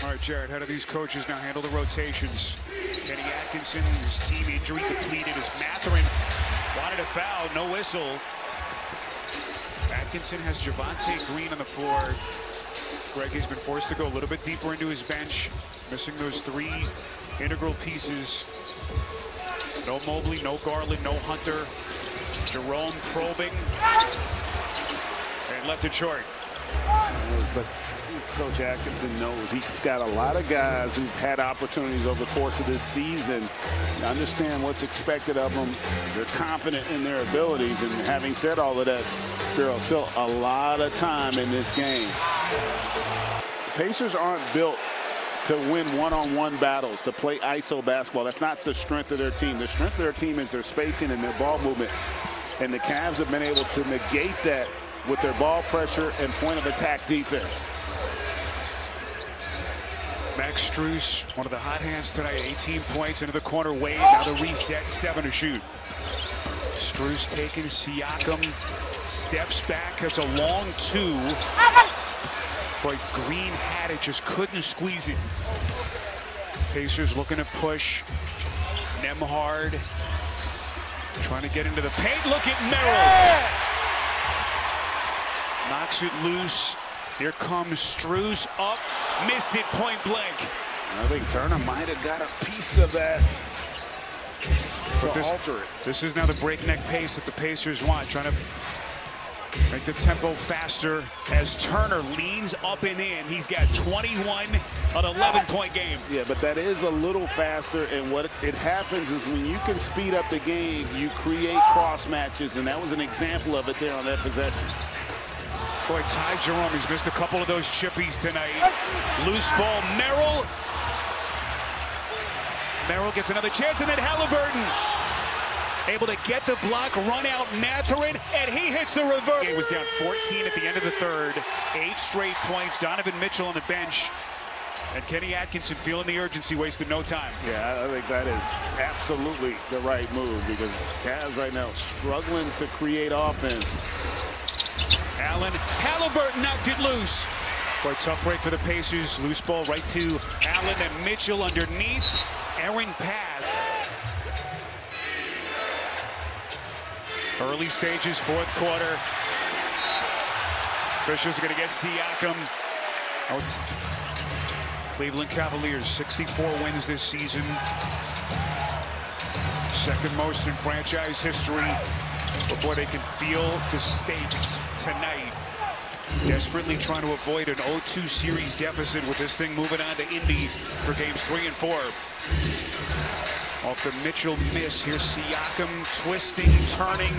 All right, Jared, how do these coaches now handle the rotations? Kenny Atkinson, his team injury depleted as Mathurin wanted a foul, no whistle. Atkinson has Javonte Green on the floor. Greg has been forced to go a little bit deeper into his bench, missing those three integral pieces. No Mobley, no Garland, no Hunter. Jerome probing and left it short. But Coach Atkinson knows he's got a lot of guys who've had opportunities over the course of this season. They understand what's expected of them. They're confident in their abilities. And having said all of that, there's still a lot of time in this game. The Pacers aren't built to win one-on-one battles, to play ISO basketball. That's not the strength of their team. The strength of their team is their spacing and their ball movement. And the Cavs have been able to negate that with their ball pressure and point of attack defense. Max Strus, one of the hot hands tonight, 18 points into the corner. Wade, now the reset, 7 to shoot. Strus taking Siakam, steps back, has a long 2. But Green had it, just couldn't squeeze it. Pacers looking to push. Nembhard trying to get into the paint. Look at Merrill. Knocks it loose. Here comes Strus up. Missed it point blank. I think Turner might have got a piece of that to alter it. This is now the breakneck pace that the Pacers want. Trying to make the tempo faster as Turner leans up and in. He's got 21, an 11-point game. Yeah, but that is a little faster, and what it happens is when you can speed up the game, you create cross matches, and that was an example of it there on that possession. Boy, Ty Jerome, he's missed a couple of those chippies tonight. Loose ball, Merrill. Merrill gets another chance, and then Halliburton able to get the block, run out Mathurin, and he hits the reverse. He was down 14 at the end of the third. 8 straight points. Donovan Mitchell on the bench. And Kenny Atkinson feeling the urgency, wasted no time. Yeah, I think that is absolutely the right move because Cavs right now struggling to create offense. Allen, Halliburton knocked it loose. Boy, tough break for the Pacers. Loose ball right to Allen and Mitchell underneath. Aaron Pad. Early stages, fourth quarter. Fisher's going to get Siakam. Cleveland Cavaliers, 64 wins this season. Second most in franchise history. Before they can feel the stakes tonight. Desperately trying to avoid an 0-2 series deficit with this thing moving on to Indy for games 3 and 4. Off the Mitchell miss, here's Siakam twisting, turning,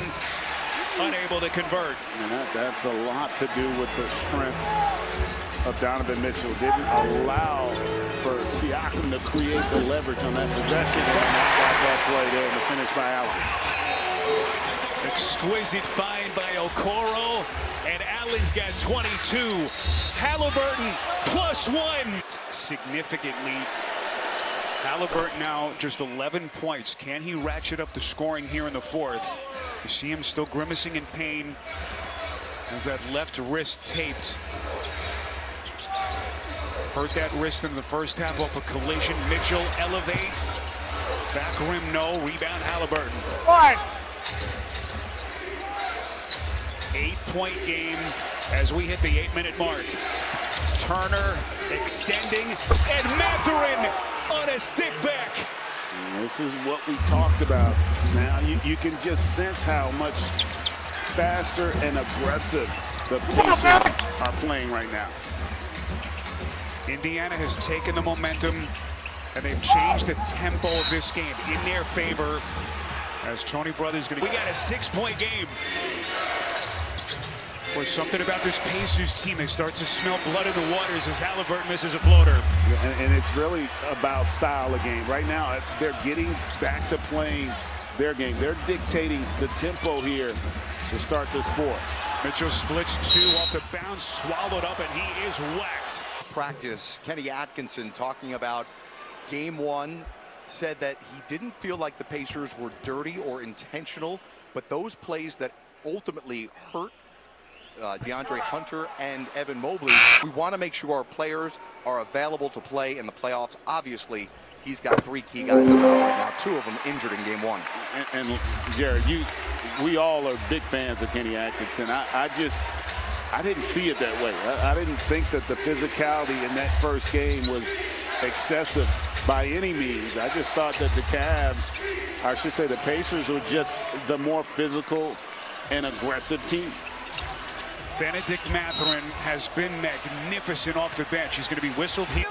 unable to convert. And that's a lot to do with the strength of Donovan Mitchell. Didn't allow for Siakam to create the leverage on that possession. And that play there and the finish by Allen. Exquisite find by Okoro, and Allen's got 22. Halliburton +1. Significantly, Halliburton now just 11 points. Can he ratchet up the scoring here in the fourth? You see him still grimacing in pain as that left wrist taped. Hurt that wrist in the first half off a collision. Mitchell elevates. Back rim, no. Rebound, Halliburton. 8-point game as we hit the 8-minute mark. Turner extending, and Mathurin on a stick back. And this is what we talked about. Now you can just sense how much faster and aggressive the Pacers are playing right now. Indiana has taken the momentum, and they've changed the tempo of this game in their favor. As Tony Brothers going to... We got a 6-point game. Boy, something about this Pacers team. They start to smell blood in the waters as Halliburton misses a floater. And it's really about style of game. Right now, they're getting back to playing their game. They're dictating the tempo here to start this fourth. Mitchell splits 2 off the bounce, swallowed up, and he is whacked. Practice, Kenny Atkinson talking about game 1, said that he didn't feel like the Pacers were dirty or intentional, but those plays that ultimately hurt DeAndre Hunter and Evan Mobley. We want to make sure our players are available to play in the playoffs. Obviously, he's got 3 key guys that are out right now, 2 of them injured in game 1. And Jared, we all are big fans of Kenny Atkinson. I didn't see it that way. I didn't think that the physicality in that first game was excessive by any means. I just thought that the Cavs, or I should say the Pacers, were just the more physical and aggressive team. Benedict Mathurin has been magnificent off the bench. He's going to be whistled here.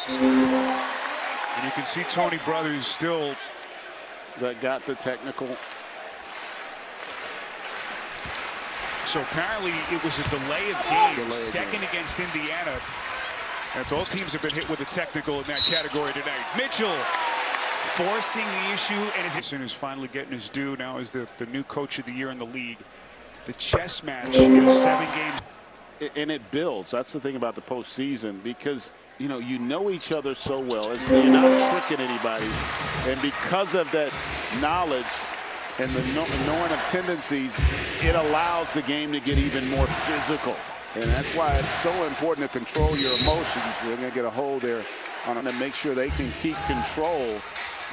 And you can see Tony Brothers still. That got the technical. So apparently it was a delay of game, second against Indiana. And both teams have been hit with a technical in that category tonight. Mitchell forcing the issue, and is finally getting his due now as the new coach of the year in the league. The chess match in 7 games. And it builds. That's the thing about the postseason, because you know each other so well. You're not tricking anybody, and because of that knowledge and the knowing of tendencies, it allows the game to get even more physical. And that's why it's so important to control your emotions. They're going to get a hold there on them and make sure they can keep control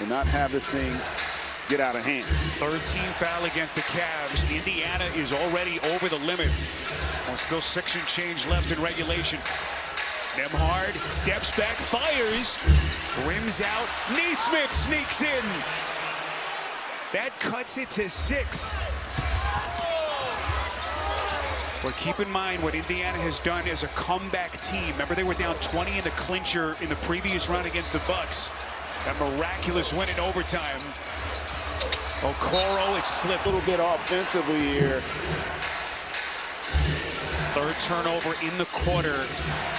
and not have this thing get out of hand. 13 foul against the Cavs. Indiana is already over the limit. Still 6 and change left in regulation. Nembhard steps back, fires, rims out. Nesmith sneaks in. That cuts it to 6. But keep in mind what Indiana has done as a comeback team. Remember, they were down 20 in the clincher in the previous round against the Bucks. That miraculous win in overtime. Okoro, it slipped a little bit offensively here. 3rd turnover in the quarter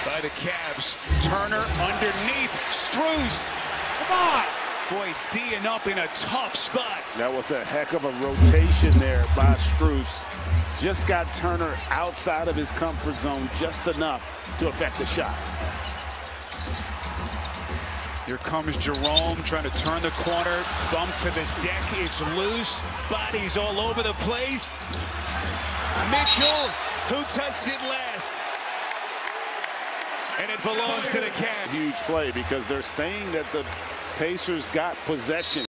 by the Cavs. Turner underneath. Strus. Come on. Boy, D'ing up in a tough spot. That was a heck of a rotation there by Strus. Just got Turner outside of his comfort zone just enough to affect the shot. Here comes Jerome trying to turn the corner. Bump to the deck. It's loose. Bodies all over the place. Mitchell, who touched it last? And it belongs to the Cavs. Huge play, because they're saying that the Pacers got possession.